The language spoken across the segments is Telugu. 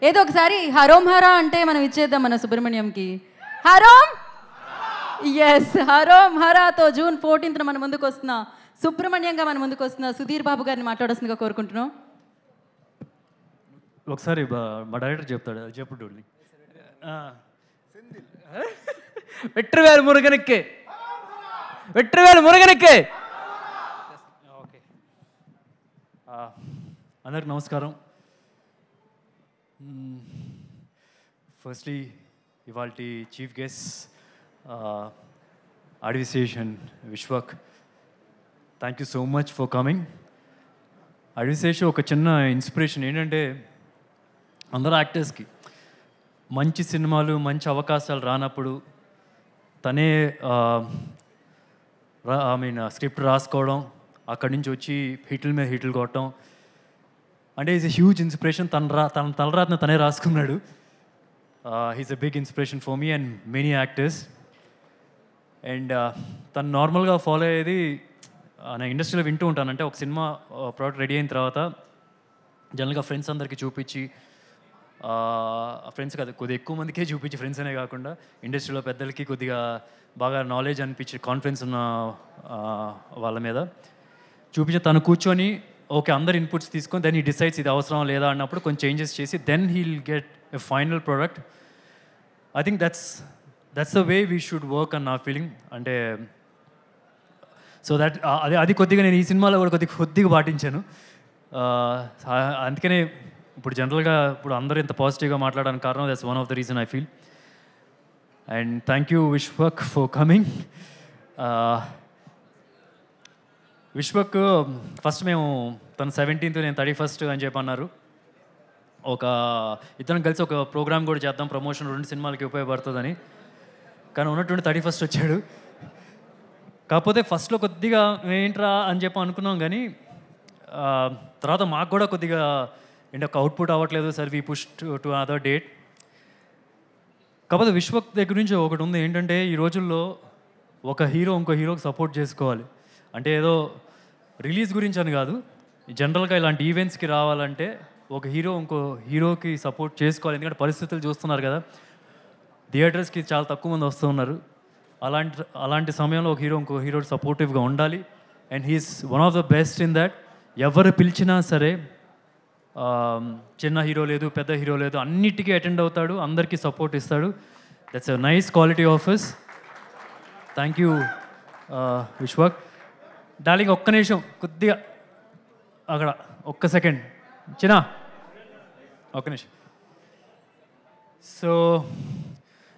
ఏదో ఒకసారి హరోం హరా అంటే మనం ఇచ్చేద్దాం మన సుబ్రహ్మణ్యంకి. హరోం, ఎస్, హరోం హరాతో జూన్ 14th మన ముందుకు వస్తున్న సుబ్రహ్మణ్యంగా మన ముందుకు వస్తున్న సుధీర్ బాబు గారిని మాట్లాడాల్సిందిగా కోరుకుంటున్నాం. ఒకసారి మా డైరెక్టర్ చెప్తాడు, చెప్పుడు వెట్రివేలు మురుగనెక్కే, వెట్రివేలు మురుగనెక్కే. ఓకే, అందరికి నమస్కారం. ఫస్ట్లీ ఇవాళ చీఫ్ గెస్ట్ అడ్విసేషన్ Vishwak, thank you so much for coming. అడ్విసేషన్ ఒక చిన్న ఇన్స్పిరేషన్ ఏంటంటే, అందరూ యాక్టర్స్కి మంచి సినిమాలు మంచి అవకాశాలు రానప్పుడు తనే స్క్రిప్ట్ రాసుకోవడం, అక్కడి నుంచి వచ్చి హిట్ల మీద హిట్లు కొట్టడం అంటే ఈజ్ ఎ హ్యూజ్ ఇన్స్పిరేషన్. తన తలరాతను తనే రాసుకున్నాడు. He's a big inspiration for me and many actors. And తను నార్మల్గా ఫాలో అయ్యేది, నేను ఇండస్ట్రీలో వింటూ ఉంటాను. అంటే ఒక సినిమా ప్రోడక్ట్ రెడీ అయిన తర్వాత జనరల్గా ఫ్రెండ్స్ అందరికీ చూపించి, ఫ్రెండ్స్ కాదు కొద్దిగా ఎక్కువ మందికే చూపించి, ఫ్రెండ్స్ అనే కాకుండా ఇండస్ట్రీలో పెద్దలకి కొద్దిగా బాగా నాలెడ్జ్ అనిపించి కాన్ఫిడెన్స్ ఉన్న వాళ్ళ మీద చూపించి తను కూర్చొని ఓకే అందరు ఇన్పుట్స్ తీసుకొని దెన్ హీ డిసైడ్స్ ఇది అవసరం లేదా అన్నప్పుడు కొంచెం చేంజెస్ చేసి then he'll get a final product. I think that's the way we should work అన్న నా ఫీలింగ్. అంటే సో దట్ అది కొద్దిగా నేను ఈ సినిమాలో కూడా కొద్దిగా పాటించాను. అందుకనే ఇప్పుడు జనరల్గా ఇప్పుడు అందరూ ఇంత పాజిటివ్గా మాట్లాడడానికి కారణం that's one of the reason I feel. And thank you Vishwak for coming. Vishwak first మేము తను 17th నేను 31st అని చెప్పి అన్నారు. ఇద్దరం కలిసి ఒక ప్రోగ్రామ్ కూడా చేద్దాం, ప్రమోషన్ 2 సినిమాలకి ఉపయోగపడుతుందని. కానీ ఉన్నటువంటి 31st వచ్చాడు. కాకపోతే ఫస్ట్లో కొద్దిగా ఏంట్రా అని చెప్పి అనుకున్నాం, కానీ తర్వాత మాకు కూడా కొద్దిగా ఏంటి ఒక అవుట్పుట్ అవ్వట్లేదు, sir we push to other date. కాకపోతే విశ్వక్ దగ్గర నుంచి ఒకటి ఉంది ఏంటంటే, ఈ రోజుల్లో ఒక హీరో ఇంకో హీరోకి సపోర్ట్ చేసుకోవాలి. అంటే ఏదో రిలీజ్ గురించి అని కాదు, జనరల్గా ఇలాంటి ఈవెంట్స్కి రావాలంటే ఒక హీరో ఇంకో హీరోకి సపోర్ట్ చేసుకోవాలి. ఎందుకంటే పరిస్థితులు చూస్తున్నారు కదా, థియేటర్స్కి చాలా తక్కువ మంది వస్తూ ఉన్నారు. అలాంటి సమయంలో ఒక హీరో ఇంకో హీరో సపోర్టివ్గా ఉండాలి. And he's one of the best in that. ఎవరు పిలిచినా సరే, చిన్న హీరో లేదు పెద్ద హీరో లేదు, అన్నిటికీ అటెండ్ అవుతాడు, అందరికీ సపోర్ట్ ఇస్తాడు. That's a nice quality of his. Thank you Vishwak. Darling ఒక్క నిమిషం, కొద్దిగా అక్కడ ఒక్క సెకండ్ చిన్న ఒక్క నిమిషం. సో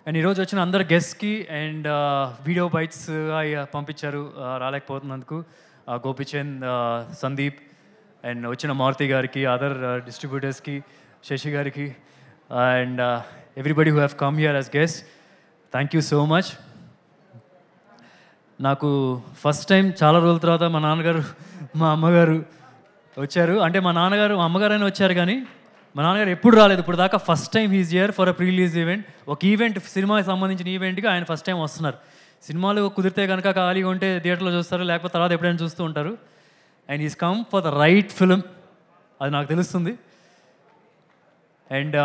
అండ్ ఈరోజు వచ్చిన అందరు గెస్ట్కి అండ్ వీడియో బైట్స్ పంపించారు రాలేకపోతున్నందుకు, గోపిచంద్, సందీప్ అండ్ వచ్చిన మారుతి గారికి, అదర్ డిస్ట్రిబ్యూటర్స్కి, శశి గారికి and everybody who have come here as guest, thank you so much. నాకు ఫస్ట్ టైం చాలా రోజుల తర్వాత మా నాన్నగారు మా అమ్మగారు వచ్చారు. అంటే మా నాన్నగారు మా అమ్మగారైనా వచ్చారు, కానీ మా నాన్నగారు ఎప్పుడు రాలేదు ఇప్పుడు దాకా. First time he's here for a pre release event. ఒక ఈవెంట్, సినిమాకి సంబంధించిన ఈవెంట్కి ఆయన ఫస్ట్ టైం వస్తున్నారు. సినిమాలు కుదిరితే కనుక ఖాళీగా ఉంటే థియేటర్లో చూస్తారు, లేకపోతే తర్వాత ఎప్పుడైనా చూస్తూ ఉంటారు. And is come for the right film, అది నాకు తెలుస్తుంది. అండ్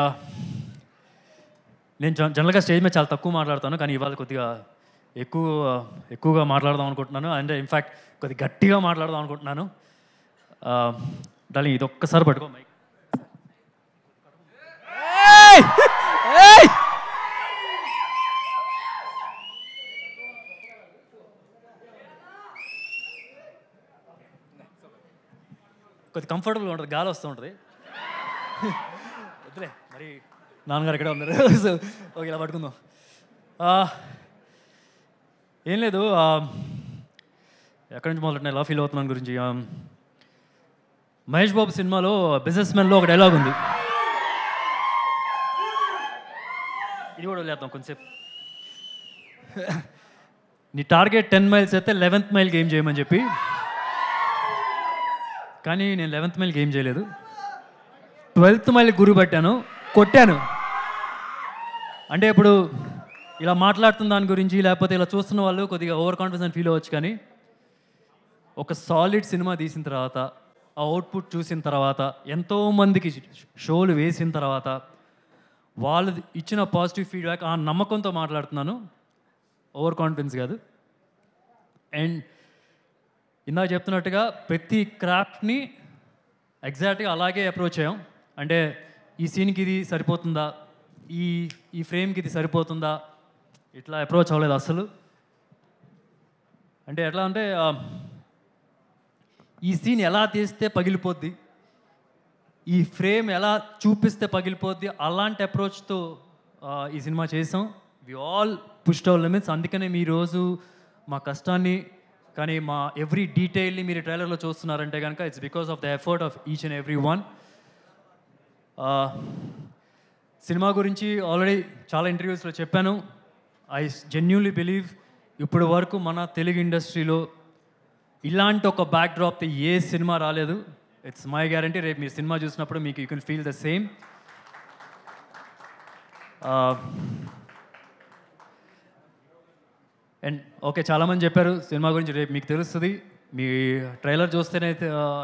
నేను జనరల్గా స్టేజ్ మీద చాలా తక్కువ మాట్లాడతాను, కానీ ఇవాళ కొద్దిగా ఎక్కువగా మాట్లాడదాం అనుకుంటున్నాను. అండ్ ఇన్ఫ్యాక్ట్ కొద్దిగా గట్టిగా మాట్లాడదాం అనుకుంటున్నాను. డార్లింగ్ ఇది ఒక్కసారి పట్టుకో మైక్. కొద్ది కంఫర్టబుల్గా ఉంటుంది, గాలి వస్తూ ఉంటుంది. వద్దులే మరి, నాన్నగారు ఇక్కడే ఉన్నారు. సో ఓకే, ఇలా పట్టుకుందాం. ఏం లేదు, ఎక్కడి నుంచి మొదలెట్టిన ఎలా ఫీల్ అవుతున్నాను గురించి. మహేష్ బాబు సినిమాలో బిజినెస్ మ్యాన్లో ఒక డైలాగ్ ఉంది, ఇది కూడా వదిలేద్దాం కొంచెంసేపు. నీ టార్గెట్ 10 మైల్స్ అయితే 11th మైల్కి ఏం చేయమని చెప్పి. కానీ నేను 11th మైల్కి ఏం చేయలేదు, 12th మైల్కి గురి పట్టాను, కొట్టాను. అంటే ఇప్పుడు ఇలా మాట్లాడుతున్న దాని గురించి, లేకపోతే ఇలా చూస్తున్న వాళ్ళు కొద్దిగా ఓవర్ కాన్ఫిడెన్స్ ఫీల్ అవ్వచ్చు, కానీ ఒక సాలిడ్ సినిమా తీసిన తర్వాత, ఆ అవుట్పుట్ చూసిన తర్వాత, ఎంతోమందికి షోలు వేసిన తర్వాత, వాళ్ళు ఇచ్చిన పాజిటివ్ ఫీడ్బ్యాక్ ఆ నమ్మకంతో మాట్లాడుతున్నాను, ఓవర్ కాన్ఫిడెన్స్ కాదు. అండ్ ఇందాక చెప్తున్నట్టుగా ప్రతి క్రాఫ్ట్ని ఎగ్జాక్ట్గా అలాగే అప్రోచ్ అయ్యాం. అంటే ఈ సీన్కి ఇది సరిపోతుందా, ఈ ఫ్రేమ్కి ఇది సరిపోతుందా, ఇట్లా అప్రోచ్ అవ్వలేదు అసలు. అంటే ఎట్లా అంటే ఈ సీన్ ఎలా తీస్తే పగిలిపోద్ది, ఈ ఫ్రేమ్ ఎలా చూపిస్తే పగిలిపోద్ది, అలాంటి అప్రోచ్తో ఈ సినిమా చేసాం. We all pushed our limits. అందుకనే మీ రోజు మా కష్టాన్ని కానీ మా ఎవ్రీ డీటెయిల్ని మీరు ట్రైలర్లో చూస్తున్నారంటే కనుక it's because of the effort of each and every one. Cinema గురించి ఆల్రెడీ చాలా ఇంటర్వ్యూస్లో చెప్పాను. ఐ జెన్యూన్లీ బిలీవ్ ఇప్పుడు వరకు మన తెలుగు ఇండస్ట్రీలో ఇలాంటి ఒక బ్యాక్ డ్రాప్తో ఏ సినిమా రాలేదు. It's my guarantee. రేపు మీరు సినిమా చూసినప్పుడు మీకు you can feel the same. And okay, చాలామంది చెప్పారు సినిమా గురించి, రేపు మీకు తెలుస్తుంది. మీ ట్రైలర్ చూస్తేనే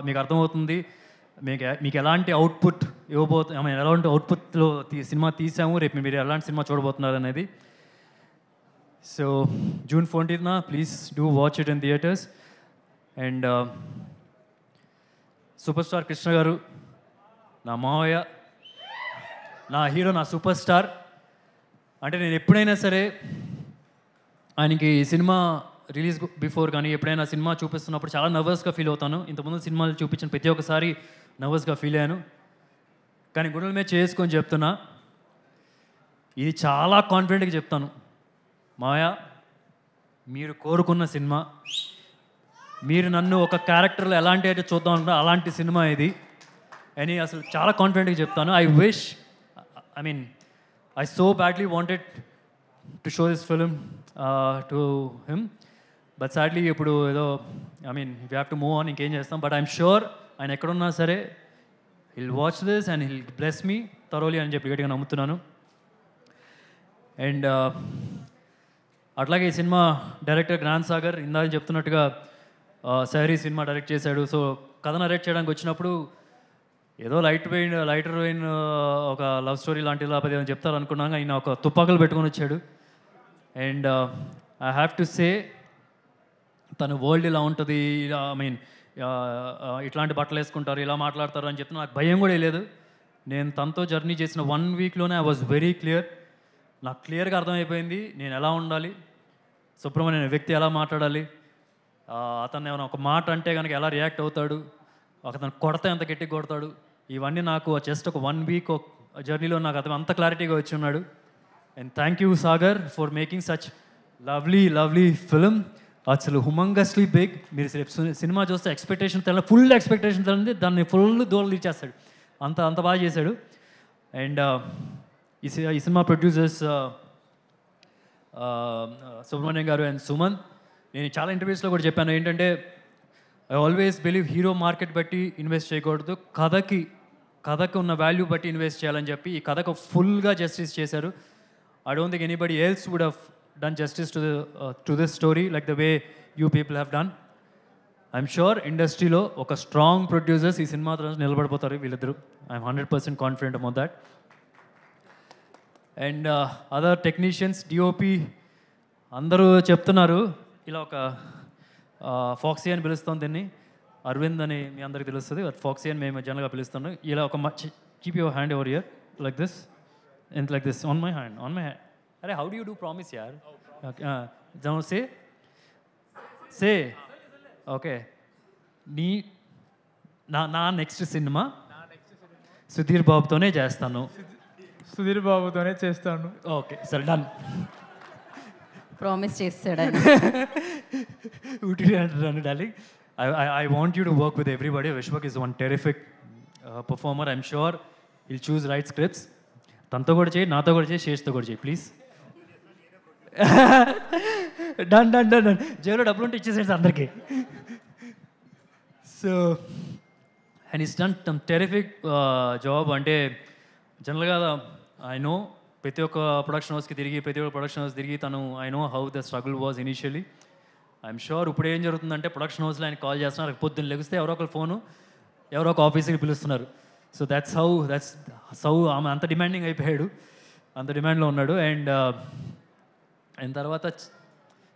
మీకు అర్థమవుతుంది మీకు ఎలాంటి అవుట్పుట్ ఎలాంటి అవుట్పుట్లో సినిమా తీసాము, రేపు మీరు ఎలాంటి సినిమా చూడబోతున్నారు అనేది. So June 14th please do watch it in theatres. And super star Krishna గారు నా మావయ్య, నా హీరో, నా సూపర్ స్టార్. అంటే నేను ఎప్పుడైనా సరే ఆయనకి సినిమా రిలీజ్ బిఫోర్ కానీ ఎప్పుడైనా సినిమా చూపిస్తున్నప్పుడు చాలా నర్వస్గా ఫీల్ అవుతాను. ఇంతకుముందు సినిమాలు చూపించిన ప్రతి ఒక్కసారి నర్వస్గా ఫీల్ అయ్యాను. కానీ గుండెల మీద చేసుకొని చెప్తున్నా, ఇది చాలా కాన్ఫిడెంట్గా చెప్తాను, మావయ్య మీరు కోరుకున్న సినిమా, మీరు నన్ను ఒక క్యారెక్టర్లో ఎలాంటి అయితే చూద్దాం అనుకున్నా అలాంటి సినిమా ఇది అని అసలు చాలా కాన్ఫిడెంట్గా చెప్తాను. I so badly wanted to show this film to him, but sadly ఇప్పుడు ఏదో we have to move on, ఇంకేం చేస్తాం. బట్ ఐఎమ్ షూర్ ఆయన ఎక్కడున్నా సరే hill watch this and hill bless me thoroughly అని చెప్పి గట్టిగా నమ్ముతున్నాను. అండ్ అట్లాగే ఈ సినిమా డైరెక్టర్ జ్ఞాన్ సాగర్ ఇందాక చెప్తున్నట్టుగా సహరీ సినిమా డైరెక్ట్ చేశాడు. సో కథ నరేట్ చేయడానికి వచ్చినప్పుడు ఏదో లైటర్ వెయిన్ ఒక లవ్ స్టోరీ లాంటి లేకపోతే ఏమైనా చెప్తారు అనుకున్నాక ఆయన ఒక తుపాకులు పెట్టుకొని వచ్చాడు. And I have to say తన వరల్డ్ ఇలా ఉంటుంది, ఇట్లాంటి బట్టలు వేసుకుంటారు, ఇలా మాట్లాడతారు అని చెప్తే నాకు భయం కూడా లేదు. నేను తనతో జర్నీ చేసిన 1 వీక్లోనే ఐ వాజ్ వెరీ క్లియర్. నాకు క్లియర్గా అర్థమైపోయింది నేను ఎలా ఉండాలి, సుబ్రహ్మణ్యం అనే వ్యక్తి ఎలా మాట్లాడాలి, అతను ఏమైనా ఒక మాట అంటే కనుక ఎలా రియాక్ట్ అవుతాడు, అతను కొడితే ఎంత గట్టిగా కొడతాడు, ఇవన్నీ నాకు జస్ట్ ఒక 1 వీక్ జర్నీలో నాకు అతను అంత క్లారిటీగా వచ్చి ఉన్నాడు. And thank you Sagar for making such lovely film. అసలు హుమంగస్లీ బిగ్. మీరు సినిమా చూస్తే ఎక్స్పెక్టేషన్ ఫుల్ ఎక్స్పెక్టేషన్ తెలియదు, దాన్ని ఫుల్ దూరం ఇచ్చేస్తాడు, అంత బాగా చేశాడు. అండ్ ఈ సినిమా ప్రొడ్యూసర్స్ సుబ్రహ్మణ్యం గారు అండ్ సుమన్. నేను చాలా ఇంటర్వ్యూస్లో కూడా చెప్పాను ఏంటంటే I always believe hero market బట్టి ఇన్వెస్ట్ చేయకూడదు, కథకు ఉన్న వాల్యూ బట్టి ఇన్వెస్ట్ చేయాలని చెప్పి ఈ కథకు ఫుల్గా జస్టిస్ చేశారు. I don't think anybody else would have done justice to this story like the way you people have done. I'm sure ఇండస్ట్రీలో ఒక స్ట్రాంగ్ ప్రొడ్యూసర్స్ ఈ సినిమా నిలబడిపోతారు వీళ్ళిద్దరు. I'm 100% confident about that. And other technicians, DOP అందరూ చెప్తున్నారు ఇలా ఒక ఫాక్సీ అని పిలుస్తాం దీన్ని, అరవింద్ అని మీ అందరికి తెలుస్తుంది, ఫాక్సీ అని మేము జనరల్గా పిలుస్తున్నాం. ఇలా ఒక keep your hand over here like this and like this on my hand. అరే how do you do promise యార్? Say okay. నా నెక్స్ట్ సినిమా సుధీర్ బాబుతోనే చేస్తాను. సుధీర్ బాబుతోనే చేస్తాను. ఓకే సరే డన్. ప్రామిస్ చేస్తాడు ఆయన. Darling, I want you to work with everybody. Vishwak is one terrific performer. I'm sure he'll choose right scripts. తనతో కూడా చేయి, నాతో కూడా చేయి, శేష్తో కూడా చేయి ప్లీజ్. డన్. జైల్లో డబ్బులు ఉంటే ఇచ్చేసేది అందరికీ. So and is done some terrific job. అంటే జనరల్గా ఐ నో ప్రతి ఒక్క ప్రొడక్షన్ హౌస్కి తిరిగి తను I know how the struggle was initially. I'm sure ఇప్పుడు ఏం జరుగుతుందంటే ప్రొడక్షన్ హౌస్లో ఆయన కాల్ చేస్తున్నారు, పొద్దున్న లెగిస్తే ఎవరో ఒకరు ఫోను, ఎవరో ఒక ఆఫీస్కి పిలుస్తున్నారు. సో దట్స్ హౌ ఆమె అంత డిమాండింగ్ అయిపోయాడు. అంత డిమాండ్లో ఉన్నాడు. అండ్ ఆయన తర్వాత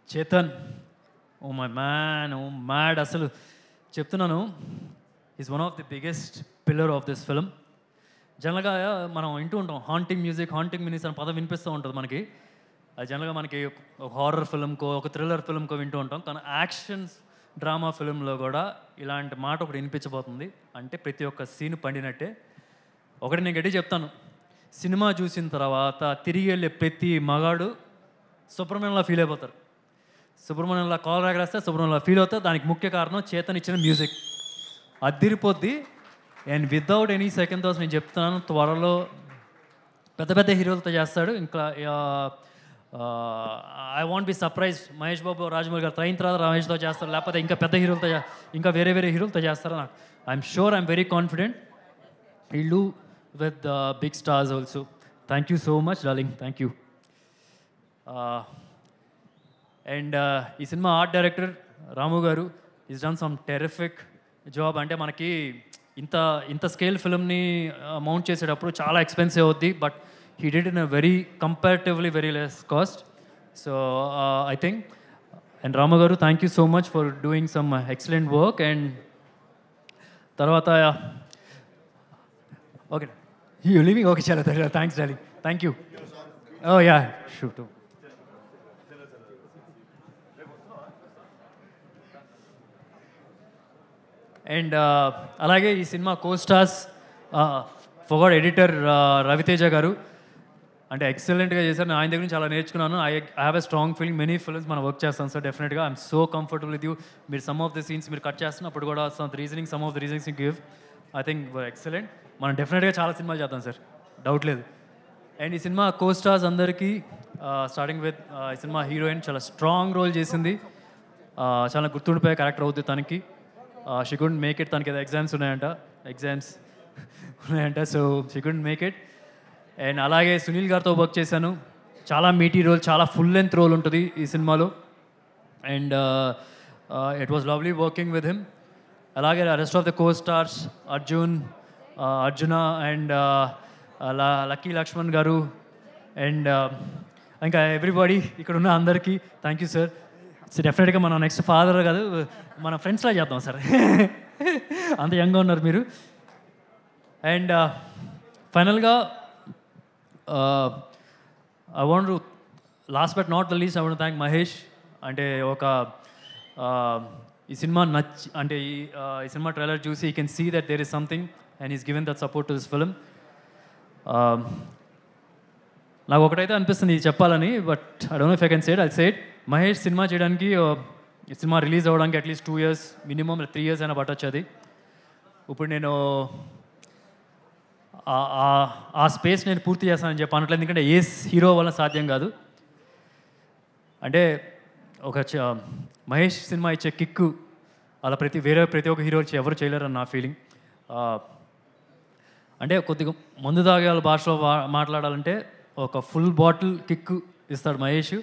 Chetan, oh my man, oh mad, అసలు చెప్తున్నాను, is one of the biggest pillar of this film. జనరల్గా మనం వింటూ ఉంటాం హాంటింగ్ మ్యూజిక్, హాంటింగ్ మినిస్ అని పదం వినిపిస్తూ ఉంటుంది మనకి. అది జనరల్గా మనకి ఒక హారర్ ఫిల్మ్కో ఒక థ్రిల్లర్ ఫిల్మ్కో వింటూ ఉంటాం. కానీ యాక్షన్స్ డ్రామా ఫిల్మ్లో కూడా ఇలాంటి మాట ఒకటి వినిపించబోతుంది. అంటే ప్రతి ఒక్క సీన్ పండినట్టే. ఒకటి నేను గట్టి చెప్తాను, సినిమా చూసిన తర్వాత తిరిగి వెళ్ళే ప్రతి మగాడు సుబ్రహ్మణ్యంలా ఫీల్ అయిపోతారు. సుబ్రహ్మణ్యంలా కాల్ రాగరేస్తే సుబ్రహ్మణ్యంలా ఫీల్ అవుతారు. దానికి ముఖ్య కారణం చేతన్ ఇచ్చిన మ్యూజిక్. అదిరిపోద్ది. And without any second thoughts నేను చెప్తున్నాను, త్వరలో పెద్ద పెద్ద హీరోలతో చేస్తాడు. ఇంకా I want be surprise, Mahesh Babu Rajamouli garu అయిన తర్వాత రమేష్తో చేస్తారు, లేకపోతే ఇంకా పెద్ద హీరోలతో ఇంకా వేరే వేరే హీరోలతో చేస్తారు. నాకు I'm sure, I'm very confident he'll do with big stars also. Thank you so much, darling. Thank you. And ఈ సినిమా ఆర్ట్ డైరెక్టర్ రాము గారు is done some terrific job. అంటే మనకి ఇంత స్కేల్ ఫిల్మ్ని మౌంట్ చేసేటప్పుడు చాలా ఎక్స్పెన్సివ్ అవుద్ది, but he did in a very comparatively very less cost. So I think, and Ramu garu thank you so much for doing some excellent work. And తర్వాత ఓకే, యూ లివింగ్, ఓకే, చాలా thanks darling, thank you. Oh yeah, shoot. And అలాగే ఈ cinema costars forgot editor Raviteja garu అంటే ఎక్సలెంట్గా చేశారు. నేను ఆయన దగ్గర నుంచి చాలా నేర్చుకున్నాను. I have a strong feeling, many films మనం వర్క్ చేస్తాం సార్, డెఫినెట్గా I'm so comfortable with you. మీరు సమ్ ఆఫ్ ద సీన్స్ మీరు కట్ చేస్తున్నప్పుడు కూడా some of the reasonings you give, I think excellent. మనం డెఫినెట్గా చాలా సినిమాలు చేద్దాం సార్, డౌట్ లేదు. అండ్ ఈ సినిమా కోస్టార్స్ అందరికీ స్టార్టింగ్ విత్ ఈ సినిమా హీరోయిన్ చాలా స్ట్రాంగ్ రోల్ చేసింది, చాలా గుర్తుండిపోయే క్యారెక్టర్ అవుతుంది తనకి. షీ కుడెంట్ మేక్ ఇట్, తనకి ఏదో ఎగ్జామ్స్ ఉన్నాయంట, so she couldn't make it. And అలాగే సునీల్ గారితో వర్క్ చేశాను, చాలా మీటీ రోల్, చాలా ఫుల్ లెంత్ రోల్ ఉంటుంది ఈ సినిమాలో. And it was lovely working with him. అలాగే rest of the costars Arjuna and Lucky Lakshman garu and ఇంకా ఎవ్రీబడి ఇక్కడ ఉన్న అందరికీ థ్యాంక్ యూ సార్. సో డెఫినెట్గా మనం నెక్స్ట్ ఫాదర్ కాదు, మన ఫ్రెండ్స్లా చేద్దాం సార్, అంత యంగ్గా ఉన్నారు మీరు. అండ్ ఫైనల్గా I want to last but not the least I want thank Mahesh. అంటే ఈ సినిమా అంటే ఈ సినిమా ట్రైలర్ చూసి you can see that there is something and is given that support to this film. నాకు ఒకటైతే అనిపిస్తుంది ఇది చెప్పాలని, but I don't know if I can say it, I'll say it. Mahesh సినిమా చేయడానికి ఈ సినిమా రిలీజ్ అవ్వడానికి అట్లీస్ట్ 2 years మినిమం, 3 years అయినా పట్టొచ్చు. అది ఇప్పుడు నేను ఆ స్పేస్ నేను పూర్తి చేస్తానని చెప్పి అనట్లేదు, ఎందుకంటే ఏ హీరో వల్ల సాధ్యం కాదు. అంటే ఒక మహేష్ సినిమా ఇచ్చే కిక్కు అలా ప్రతి ఒక్క హీరో ఎవరు చేయలేరని నా ఫీలింగ్. అంటే కొద్దిగా మందు తాగే వాళ్ళ భాషలో మాట్లాడాలంటే ఒక ఫుల్ బాటిల్ కిక్ ఇస్తాడు మహేష్.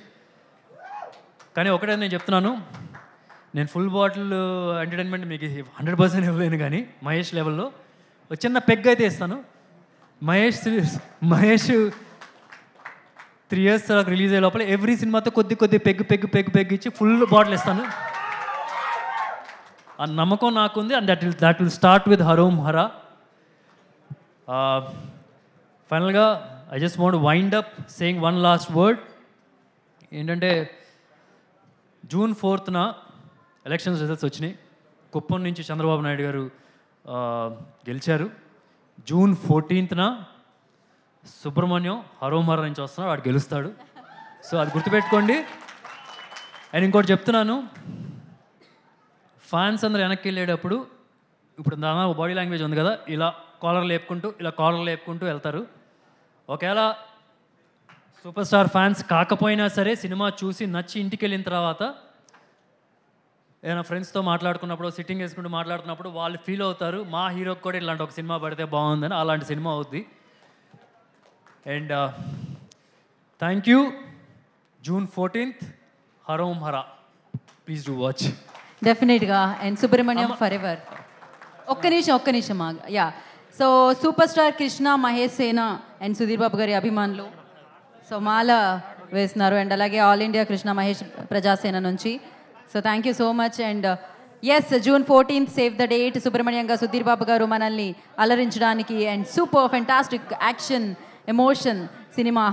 కానీ ఒకటే నేను చెప్తున్నాను, నేను ఫుల్ బాటిల్ ఎంటర్టైన్మెంట్ మీకు 100% ఇవ్వలేను, కానీ మహేష్ లెవెల్లో ఒక చిన్న పెగ్ అయితే ఇస్తాను. మహేష్ 3 years తర్వాత రిలీజ్ అయ్యే లోపల ఎవ్రీ సినిమాతో కొద్ది పెగ్ ఇచ్చి ఫుల్ బాటిల్ ఇస్తాను. ఆ నమ్మకం నాకుంది. And that will start with Harom Hara. ఫైనల్గా I just want wind up saying one last word. ఏంటంటే June 4th ఎలక్షన్స్ రిజల్ట్స్ వచ్చినాయి. కుప్పం నుంచి చంద్రబాబు నాయుడు గారు గెలిచారు. June 14th సుబ్రహ్మణ్యం హరోమర నుంచి వస్తున్నాడు, వాడు గెలుస్తాడు. సో అది గుర్తుపెట్టుకోండి. అండ్ ఇంకోటి చెప్తున్నాను, ఫ్యాన్స్ అందరూ వెనక్కి వెళ్ళేటప్పుడు ఇప్పుడు దాదాపు బాడీ లాంగ్వేజ్ ఉంది కదా, ఇలా కాలర్ లేపుకుంటూ వెళ్తారు. ఒకవేళ సూపర్ స్టార్ ఫ్యాన్స్ కాకపోయినా సరే సినిమా చూసి నచ్చి ఇంటికి వెళ్ళిన తర్వాత ఏదైనా ఫ్రెండ్స్తో మాట్లాడుకున్నప్పుడు, సిట్టింగ్ వేసుకుంటూ మాట్లాడుతున్నప్పుడు వాళ్ళు ఫీల్ అవుతారు, మా హీరోకి కూడా ఇలాంటి ఒక సినిమా పడితే బాగుందని. అలాంటి సినిమా అవుద్ది. And thank you. June 14th Harom Hara, please do watch. డెఫినెట్గా. And Subrahmanyam forever. ఒక్క నిమిషం యా. So super star Krishna, Mahesh Sena and Sudheer Babu గారి అభిమానులు సో మాల వేస్తున్నారు అండ్ అలాగే ఆల్ ఇండియా కృష్ణ మహేష్ ప్రజాసేన నుంచి. So thank you so much. And yes, June 14th save the date. సుబ్రహ్మణ్యంగా సుధీర్ బాబు గారు మనల్ని అలరించడానికి and super fantastic action emotion cinema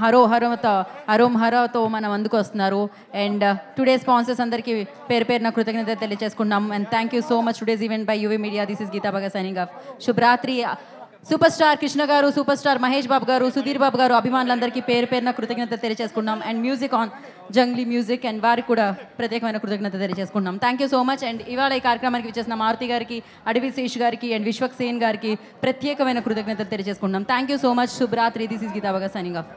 Harom హరోతో మన ముందుకు వస్తున్నారు. అండ్ టుడే స్పాన్సర్స్ అందరికీ పేరు పేరున కృతజ్ఞత తెలియజేసుకున్నాం. And thank you so much today's event by UV media. This is Geetha Bhagat signing off. శుభరాత్రి. Super star Krishna garu, super star Mahesh Babu గారు, సుధీర్ బాబు గారు అభిమానులందరికీ పేరు పేరున కృతజ్ఞత తెలియజేసుకున్నాం. And music on Junglee music and వారికి కూడా ప్రత్యేకమైన కృతజ్ఞత తెలియజేసుకున్నాం. Thank you so much. And ఇవాళ ఈ కార్యక్రమానికి విచ్చేసిన మారుతి గారికి, అడవి శేష్ గారికి అండ్ విశ్వక్ సేన్ గారికి ప్రత్యేకమైన కృతజ్ఞత తెలియజేసుకున్నాం. Thank you so much. శుభరాత్రి. This is Geetha Bhagat signing of.